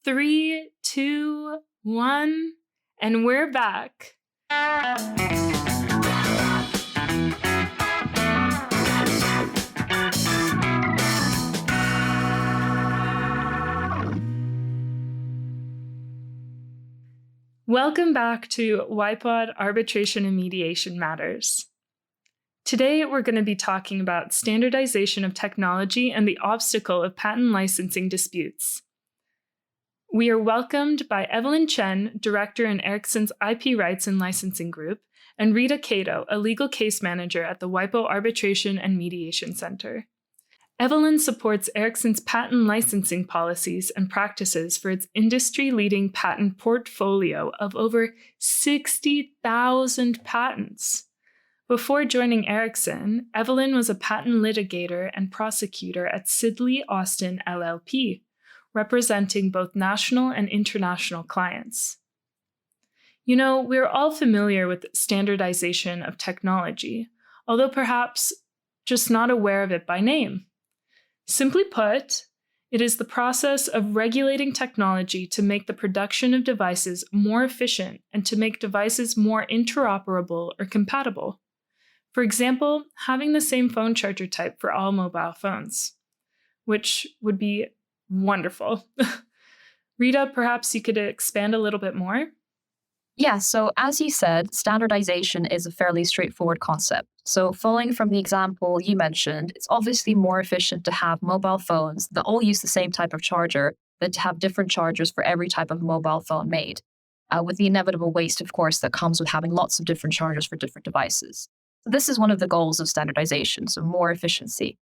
3, 2, 1, and we're back. Welcome back to WIPO Arbitration and Mediation Matters. Today, we're going to be talking about standardization of technology and the obstacle of patent licensing disputes. We are welcomed by Evelyn Chen, Director in Ericsson's IP Rights and Licensing Group, and Margarita Kato, a legal case manager at the WIPO Arbitration and Mediation Center. Evelyn supports Ericsson's patent licensing policies and practices for its industry-leading patent portfolio of over 60,000 patents. Before joining Ericsson, Evelyn was a patent litigator and prosecutor at Sidley Austin LLP, representing both national and international clients. You know, we're all familiar with standardization of technology, although perhaps just not aware of it by name. Simply put, it is the process of regulating technology to make the production of devices more efficient and to make devices more interoperable or compatible. For example, having the same phone charger type for all mobile phones, which would be wonderful. Rita, perhaps you could expand a little bit more? Yeah, so as you said, standardization is a fairly straightforward concept. So following from the example you mentioned, it's obviously more efficient to have mobile phones that all use the same type of charger than to have different chargers for every type of mobile phone made, with the inevitable waste, of course, that comes with having lots of different chargers for different devices. So this is one of the goals of standardization, so more efficiency.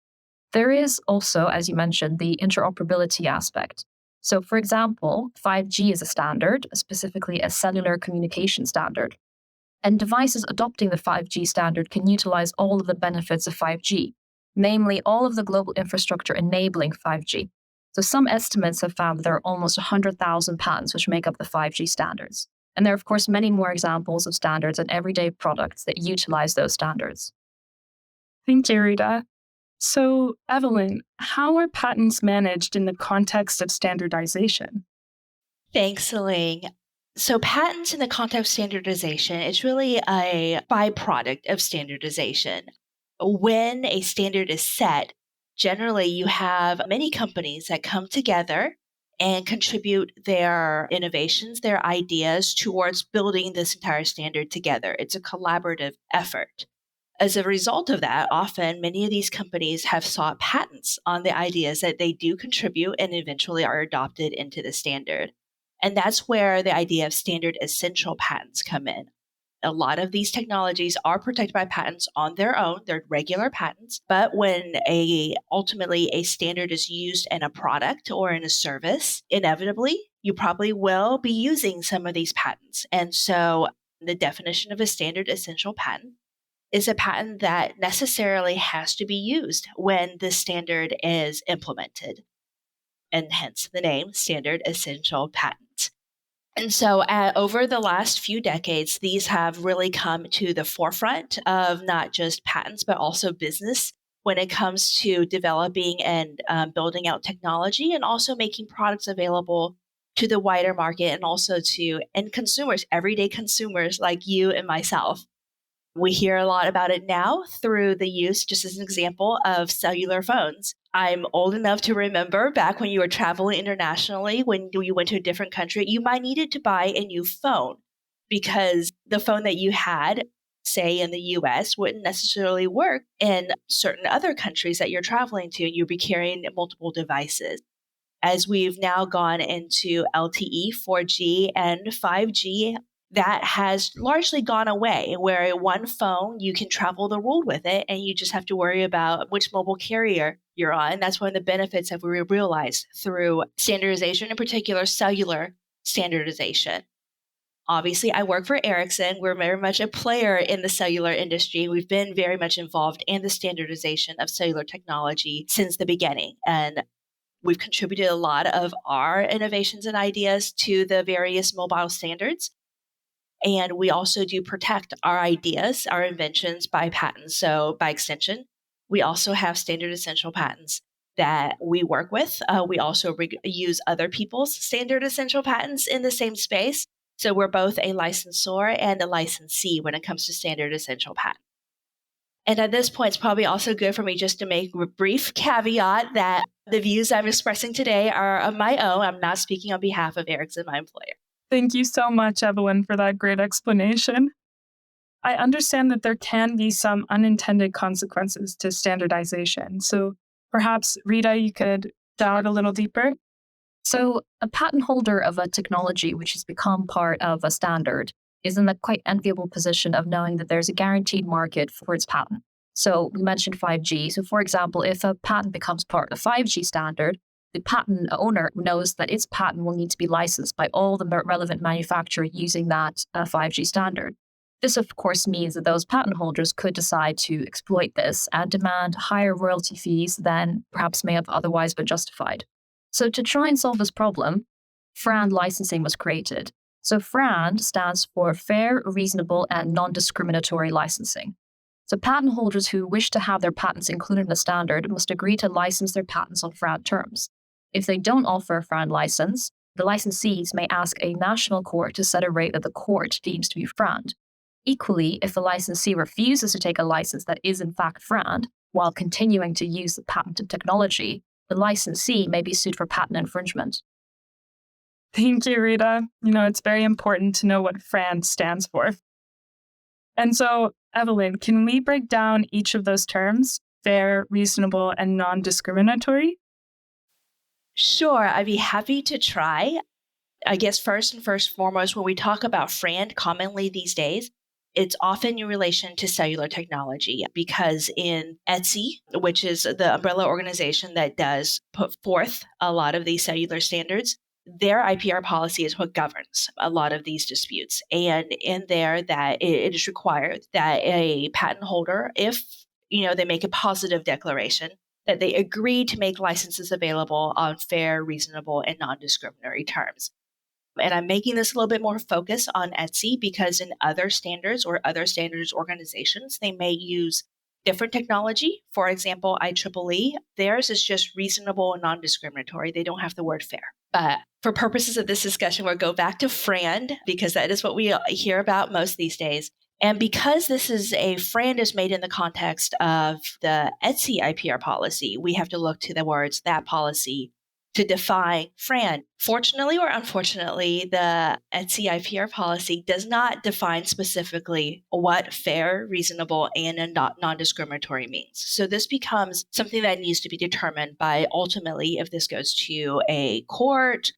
There is also, as you mentioned, the interoperability aspect. So, for example, 5G is a standard, specifically a cellular communication standard. And devices adopting the 5G standard can utilize all of the benefits of 5G, namely all of the global infrastructure enabling 5G. So some estimates have found that there are almost 100,000 patents which make up the 5G standards. And there are, of course, many more examples of standards and everyday products that utilize those standards. Thank you, Rita. So, Evelyn, how are patents managed in the context of standardization? Thanks, Celine. So patents in the context of standardization is really a byproduct of standardization. When a standard is set, generally you have many companies that come together and contribute their innovations, their ideas towards building this entire standard together. It's a collaborative effort. As a result of that, often many of these companies have sought patents on the ideas that they do contribute and eventually are adopted into the standard. And that's where the idea of standard essential patents come in. A lot of these technologies are protected by patents on their own. They're regular patents. But when ultimately a standard is used in a product or in a service, inevitably, you probably will be using some of these patents. And so the definition of a standard essential patent is a patent that necessarily has to be used when the standard is implemented, and hence the name Standard Essential Patent. And so over the last few decades, these have really come to the forefront of not just patents, but also business when it comes to developing and building out technology and also making products available to the wider market and also to end consumers, everyday consumers like you and myself. We hear a lot about it now through the use, just as an example, of cellular phones. I'm old enough to remember back when you were traveling internationally, when you went to a different country, you might needed to buy a new phone because the phone that you had, say in the US, wouldn't necessarily work in certain other countries that you're traveling to. You'd be carrying multiple devices. As we've now gone into LTE, 4G, and 5G, that has largely gone away, where one phone, you can travel the world with it, and you just have to worry about which mobile carrier you're on. That's one of the benefits that we realized through standardization, in particular cellular standardization. Obviously, I work for Ericsson. We're very much a player in the cellular industry. We've been very much involved in the standardization of cellular technology since the beginning. And we've contributed a lot of our innovations and ideas to the various mobile standards. And we also do protect our ideas, our inventions by patents. So by extension, we also have standard essential patents that we work with. We also use other people's standard essential patents in the same space. So we're both a licensor and a licensee when it comes to standard essential patents. And at this point, it's probably also good for me just to make a brief caveat that the views I'm expressing today are of my own. I'm not speaking on behalf of Ericsson, my employer. Thank you so much, Evelyn, for that great explanation. I understand that there can be some unintended consequences to standardization. So perhaps, Rita, you could dive a little deeper. So a patent holder of a technology which has become part of a standard is in the quite enviable position of knowing that there's a guaranteed market for its patent. So we mentioned 5G. So for example, if a patent becomes part of the 5G standard, the patent owner knows that its patent will need to be licensed by all the relevant manufacturers using that 5G standard. This, of course, means that those patent holders could decide to exploit this and demand higher royalty fees than perhaps may have otherwise been justified. So to try and solve this problem, FRAND licensing was created. So FRAND stands for Fair, Reasonable, and Non-Discriminatory Licensing. So patent holders who wish to have their patents included in the standard must agree to license their patents on FRAND terms. If they don't offer a FRAND license, the licensees may ask a national court to set a rate that the court deems to be FRAND. Equally, if the licensee refuses to take a license that is in fact FRAND, while continuing to use the patented technology, the licensee may be sued for patent infringement. Thank you, Rita. It's very important to know what FRAND stands for. And so, Evelyn, can we break down each of those terms, fair, reasonable, and non-discriminatory? Sure, I'd be happy to try. I guess first and foremost, when we talk about FRAND commonly these days, it's often in relation to cellular technology because in ETSI, which is the umbrella organization that does put forth a lot of these cellular standards, their IPR policy is what governs a lot of these disputes. And in there that it is required that a patent holder, if they make a positive declaration, that they agree to make licenses available on fair, reasonable, and non-discriminatory terms. And I'm making this a little bit more focus on ETSI because in other standards or other standards organizations, they may use different technology. For example, IEEE, theirs is just reasonable and non-discriminatory. They don't have the word fair. But for purposes of this discussion, we'll go back to FRAND because that is what we hear about most these days. And because this is FRAND is made in the context of the ETSI IPR policy, we have to look to the words that policy to define FRAND. Fortunately or unfortunately, the ETSI IPR policy does not define specifically what fair, reasonable, and non-discriminatory means. So this becomes something that needs to be determined by ultimately if this goes to a court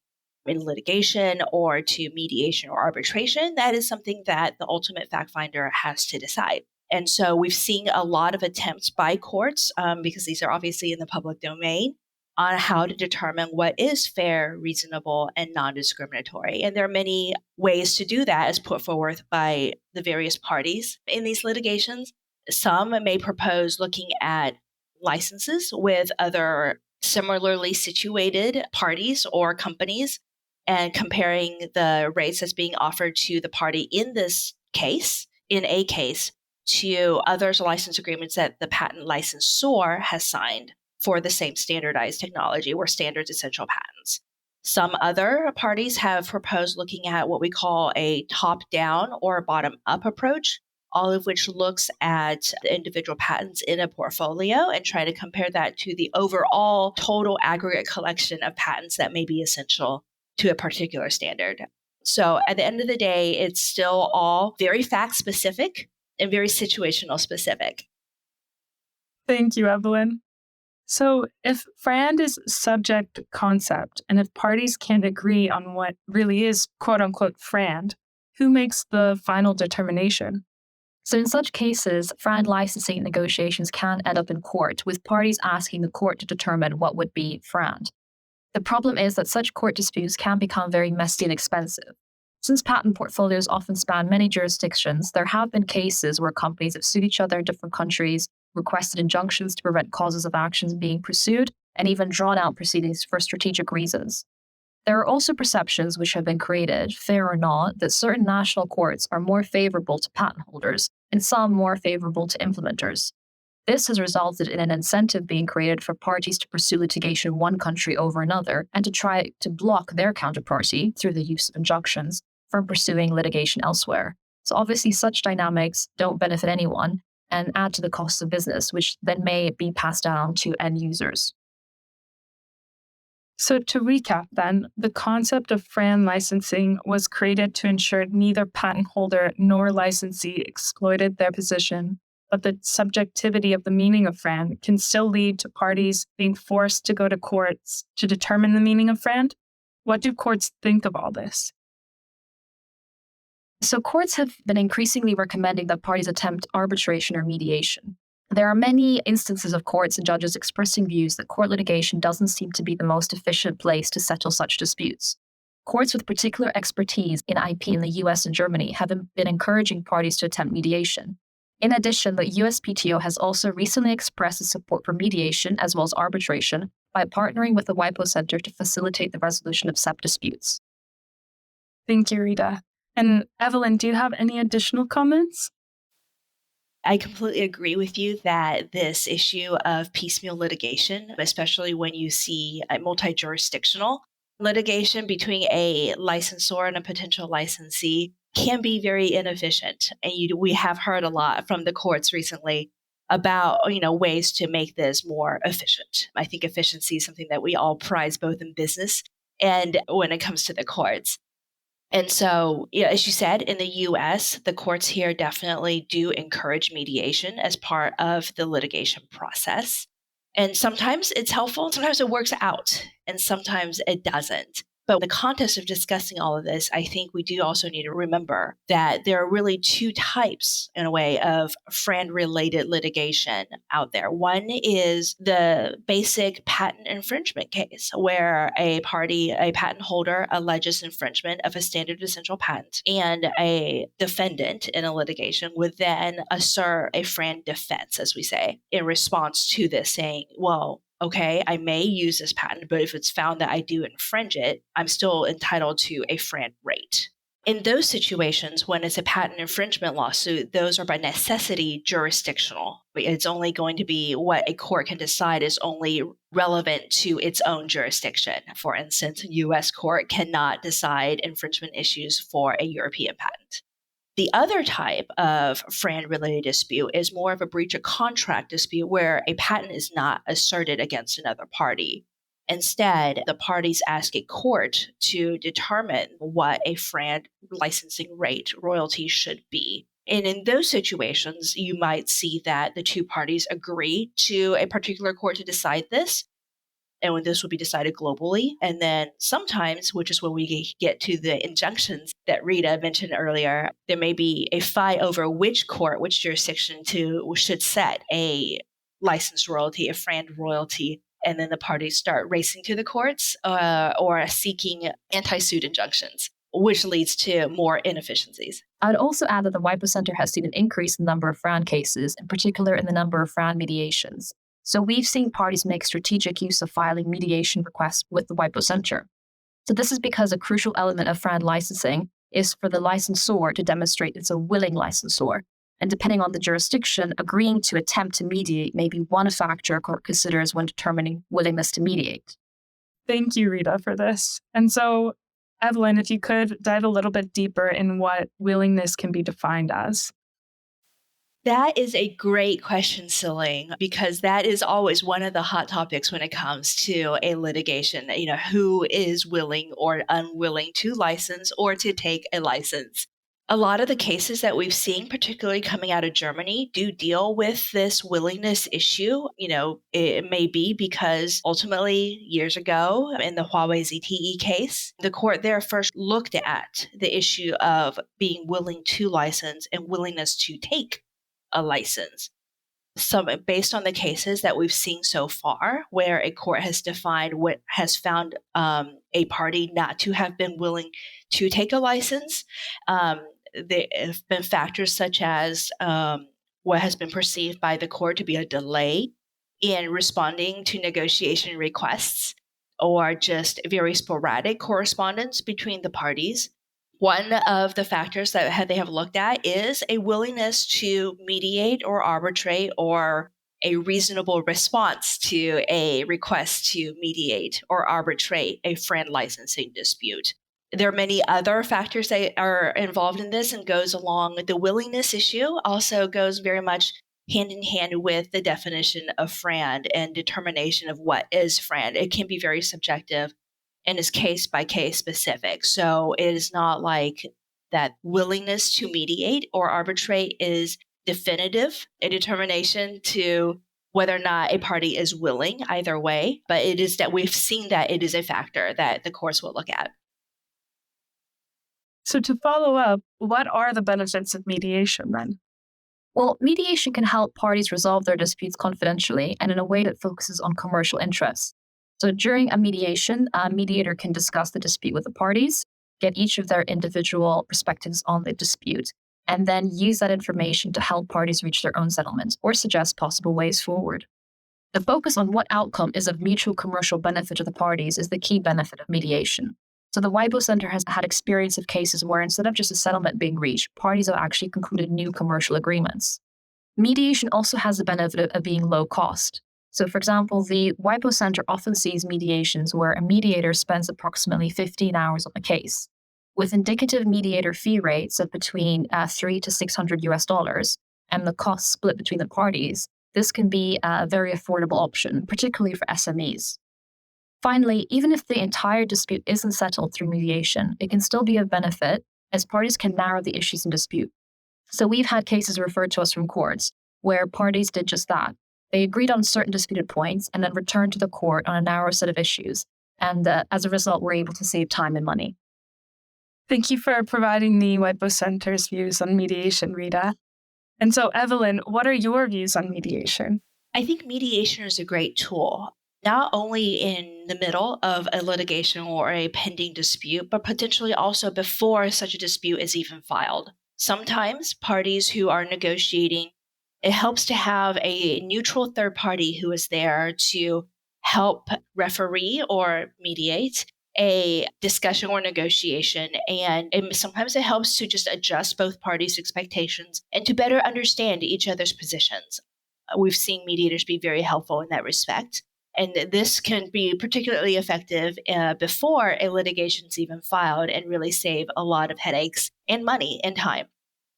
in litigation or to mediation or arbitration, that is something that the ultimate fact finder has to decide. And so we've seen a lot of attempts by courts, because these are obviously in the public domain, on how to determine what is fair, reasonable, and non-discriminatory. And there are many ways to do that as put forward by the various parties in these litigations. Some may propose looking at licenses with other similarly situated parties or companies and comparing the rates that's being offered to the party in this case, in a case, to others license agreements that the patent licensor has signed for the same standardized technology or standards essential patents. Some other parties have proposed looking at what we call a top-down or a bottom-up approach, all of which looks at the individual patents in a portfolio and try to compare that to the overall total aggregate collection of patents that may be essential to a particular standard. So at the end of the day, it's still all very fact-specific and very situational specific. Thank you, Evelyn. So if FRAND is subject concept, and if parties can't agree on what really is quote-unquote FRAND, who makes the final determination? So in such cases, FRAND licensing negotiations can end up in court, with parties asking the court to determine what would be FRAND. The problem is that such court disputes can become very messy and expensive. Since patent portfolios often span many jurisdictions, there have been cases where companies have sued each other in different countries, requested injunctions to prevent causes of actions being pursued, and even drawn out proceedings for strategic reasons. There are also perceptions which have been created, fair or not, that certain national courts are more favorable to patent holders and some more favorable to implementers. This has resulted in an incentive being created for parties to pursue litigation in one country over another and to try to block their counterparty, through the use of injunctions, from pursuing litigation elsewhere. So obviously such dynamics don't benefit anyone and add to the cost of business, which then may be passed down to end users. So to recap then, the concept of FRAND licensing was created to ensure neither patent holder nor licensee exploited their position, but the subjectivity of the meaning of FRAND can still lead to parties being forced to go to courts to determine the meaning of FRAND. What do courts think of all this? So courts have been increasingly recommending that parties attempt arbitration or mediation. There are many instances of courts and judges expressing views that court litigation doesn't seem to be the most efficient place to settle such disputes. Courts with particular expertise in IP in the US and Germany have been encouraging parties to attempt mediation. In addition, the USPTO has also recently expressed its support for mediation as well as arbitration by partnering with the WIPO Center to facilitate the resolution of SEP disputes. Thank you, Rita. And Evelyn, do you have any additional comments? I completely agree with you that this issue of piecemeal litigation, especially when you see a multi-jurisdictional litigation between a licensor and a potential licensee, can be very inefficient. And we have heard a lot from the courts recently about ways to make this more efficient. I think efficiency is something that we all prize both in business and when it comes to the courts. And so, as you said, in the US, the courts here definitely do encourage mediation as part of the litigation process. And sometimes it's helpful, and sometimes it works out, and sometimes it doesn't. But in the context of discussing all of this, I think we do also need to remember that there are really two types, in a way, of FRAND-related litigation out there. One is the basic patent infringement case, where a patent holder, alleges infringement of a standard essential patent, and a defendant in a litigation would then assert a FRAND defense, as we say, in response to this, saying, well, okay, I may use this patent, but if it's found that I do infringe it, I'm still entitled to a FRAND rate. In those situations, when it's a patent infringement lawsuit, those are by necessity jurisdictional. It's only going to be what a court can decide is only relevant to its own jurisdiction. For instance, a U.S. court cannot decide infringement issues for a European patent. The other type of FRAND-related dispute is more of a breach of contract dispute where a patent is not asserted against another party. Instead, the parties ask a court to determine what a FRAND licensing rate royalty should be. And in those situations, you might see that the two parties agree to a particular court to decide this, and when this will be decided globally. And then sometimes, which is when we get to the injunctions that Rita mentioned earlier, there may be a fight over which jurisdiction should set a license royalty, a FRAND royalty, and then the parties start racing to the courts or seeking anti-suit injunctions, which leads to more inefficiencies. I would also add that the WIPO Center has seen an increase in the number of FRAND cases, in particular in the number of FRAND mediations. So we've seen parties make strategic use of filing mediation requests with the WIPO Center. So this is because a crucial element of FRAND licensing is for the licensor to demonstrate it's a willing licensor. And depending on the jurisdiction, agreeing to attempt to mediate may be one factor a court considers when determining willingness to mediate. Thank you, Rita, for this. And so, Evelyn, if you could dive a little bit deeper in what willingness can be defined as. That is a great question, Celine, because that is always one of the hot topics when it comes to a litigation. Who is willing or unwilling to license or to take a license? A lot of the cases that we've seen, particularly coming out of Germany, do deal with this willingness issue. It may be because ultimately, years ago, in the Huawei ZTE case, the court there first looked at the issue of being willing to license and willingness to take a license. So based on the cases that we've seen so far, where a court has defined what has found a party not to have been willing to take a license, there have been factors such as what has been perceived by the court to be a delay in responding to negotiation requests, or just very sporadic correspondence between the parties. One of the factors that they have looked at is a willingness to mediate or arbitrate or a reasonable response to a request to mediate or arbitrate a FRAND licensing dispute. There are many other factors that are involved in this and goes along. The willingness issue also goes very much hand in hand with the definition of FRAND and determination of what is FRAND. It can be very subjective and is case by case specific. So it is not like that willingness to mediate or arbitrate is definitive, a determination to whether or not a party is willing either way, but it is that we've seen that it is a factor that the courts will look at. So to follow up, what are the benefits of mediation then? Well, mediation can help parties resolve their disputes confidentially and in a way that focuses on commercial interests. So during a mediation, a mediator can discuss the dispute with the parties, get each of their individual perspectives on the dispute, and then use that information to help parties reach their own settlement or suggest possible ways forward. The focus on what outcome is of mutual commercial benefit to the parties is the key benefit of mediation. So the WIPO Center has had experience of cases where instead of just a settlement being reached, parties have actually concluded new commercial agreements. Mediation also has the benefit of being low cost. So for example, the WIPO Center often sees mediations where a mediator spends approximately 15 hours on a case. With indicative mediator fee rates of between $300 to $600 and the cost split between the parties, this can be a very affordable option, particularly for SMEs. Finally, even if the entire dispute isn't settled through mediation, it can still be of benefit as parties can narrow the issues in dispute. So we've had cases referred to us from courts where parties did just that. They agreed on certain disputed points and then returned to the court on a narrow set of issues. And as a result, were able to save time and money. Thank you for providing the WIPO Center's views on mediation, Rita. And so, Evelyn, what are your views on mediation? I think mediation is a great tool, not only in the middle of a litigation or a pending dispute, but potentially also before such a dispute is even filed. Sometimes parties who are negotiating, it helps to have a neutral third party who is there to help referee or mediate a discussion or negotiation. And sometimes it helps to just adjust both parties' expectations and to better understand each other's positions. We've seen mediators be very helpful in that respect. And this can be particularly effective before a litigation is even filed and really save a lot of headaches and money and time.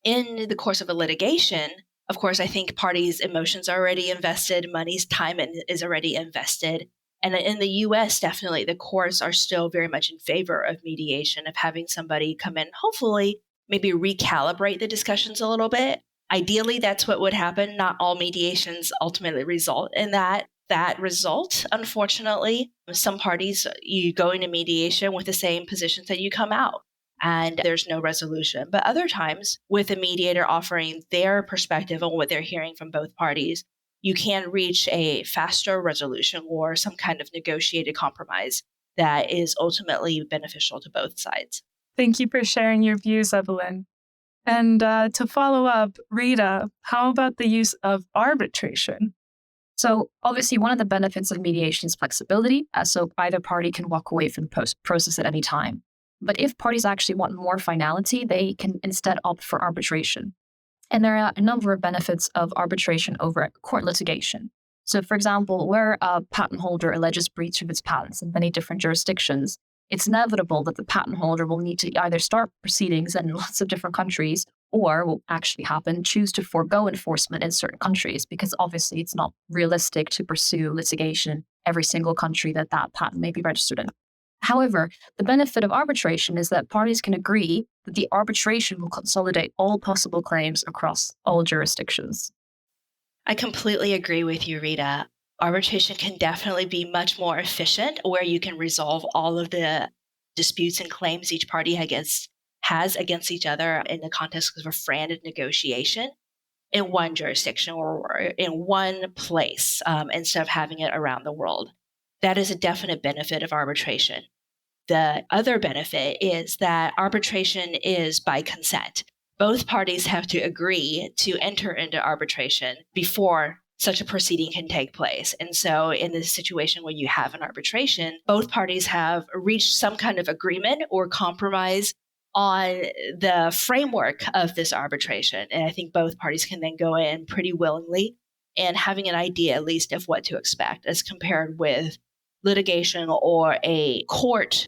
In the course of a litigation, of course, I think parties' emotions are already invested, money's time is already invested. And in the US, definitely, the courts are still very much in favor of mediation, of having somebody come in, hopefully, maybe recalibrate the discussions a little bit. Ideally, that's what would happen. Not all mediations ultimately result in that result, unfortunately. Some parties, you go into mediation with the same positions that you come out, and there's no resolution. But other times, with a mediator offering their perspective on what they're hearing from both parties, you can reach a faster resolution or some kind of negotiated compromise that is ultimately beneficial to both sides. Thank you for sharing your views, Evelyn. And to follow up, Rita, how about the use of arbitration? So obviously, one of the benefits of mediation is flexibility, so either party can walk away from the process at any time. But if parties actually want more finality, they can instead opt for arbitration. And there are a number of benefits of arbitration over court litigation. So for example, where a patent holder alleges breach of its patents in many different jurisdictions, it's inevitable that the patent holder will need to either start proceedings in lots of different countries or will actually happen, choose to forego enforcement in certain countries, because obviously it's not realistic to pursue litigation in every single country that patent may be registered in. However, the benefit of arbitration is that parties can agree that the arbitration will consolidate all possible claims across all jurisdictions. I completely agree with you, Rita. Arbitration can definitely be much more efficient, where you can resolve all of the disputes and claims each party has against each other in the context of a FRAND negotiation in one jurisdiction or in one place instead of having it around the world. That is a definite benefit of arbitration. The other benefit is that arbitration is by consent. Both parties have to agree to enter into arbitration before such a proceeding can take place. And so in this situation where you have an arbitration, both parties have reached some kind of agreement or compromise on the framework of this arbitration. And I think both parties can then go in pretty willingly and having an idea at least of what to expect as compared with litigation or a court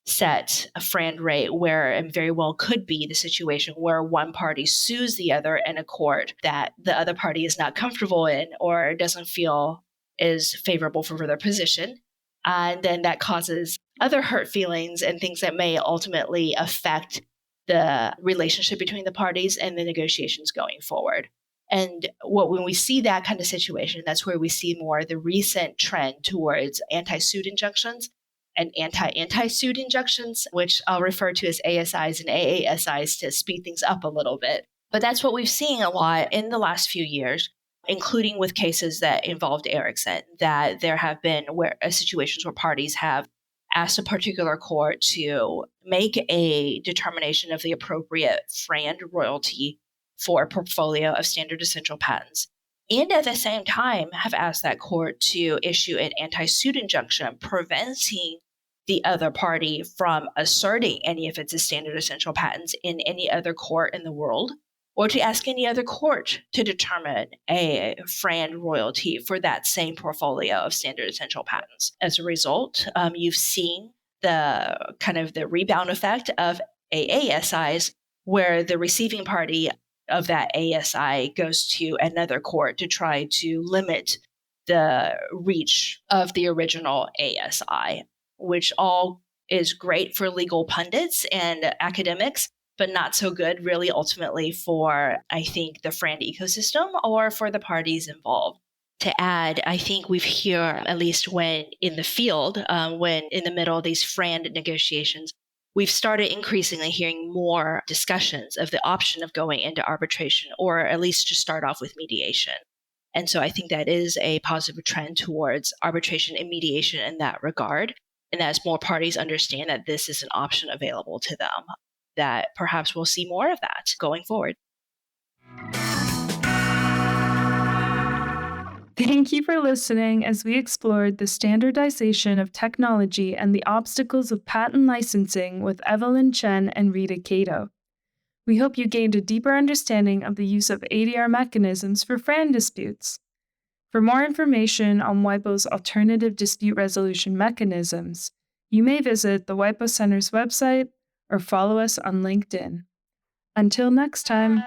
set a FRAND rate where it very well could be the situation where one party sues the other in a court that the other party is not comfortable in or doesn't feel is favorable for their position. And then that causes other hurt feelings and things that may ultimately affect the relationship between the parties and the negotiations going forward. And when we see that kind of situation, that's where we see more the recent trend towards anti-suit injunctions and anti-suit injunctions, which I'll refer to as ASIs and AASIs to speed things up a little bit. But that's what we've seen a lot in the last few years, including with cases that involved Ericsson, that there have been situations where parties have asked a particular court to make a determination of the appropriate FRAND royalty for a portfolio of standard essential patents, and at the same time have asked that court to issue an anti-suit injunction preventing the other party from asserting any of its standard essential patents in any other court in the world, or to ask any other court to determine a FRAND royalty for that same portfolio of standard essential patents. As a result, you've seen the kind of the rebound effect of AASIs, where the receiving party of that ASI goes to another court to try to limit the reach of the original ASI, which all is great for legal pundits and academics, but not so good really ultimately for, I think, the FRAND ecosystem or for the parties involved. To add, I think we've here, at least when in the field, when in the middle of these FRAND negotiations, we've started increasingly hearing more discussions of the option of going into arbitration, or at least to start off with mediation. And so I think that is a positive trend towards arbitration and mediation in that regard. And as more parties understand that this is an option available to them, that perhaps we'll see more of that going forward. Thank you for listening as we explored the standardization of technology and the obstacles of patent licensing with Evelyn Chen and Rita Kato. We hope you gained a deeper understanding of the use of ADR mechanisms for FRAND disputes. For more information on WIPO's alternative dispute resolution mechanisms, you may visit the WIPO Center's website or follow us on LinkedIn. Until next time.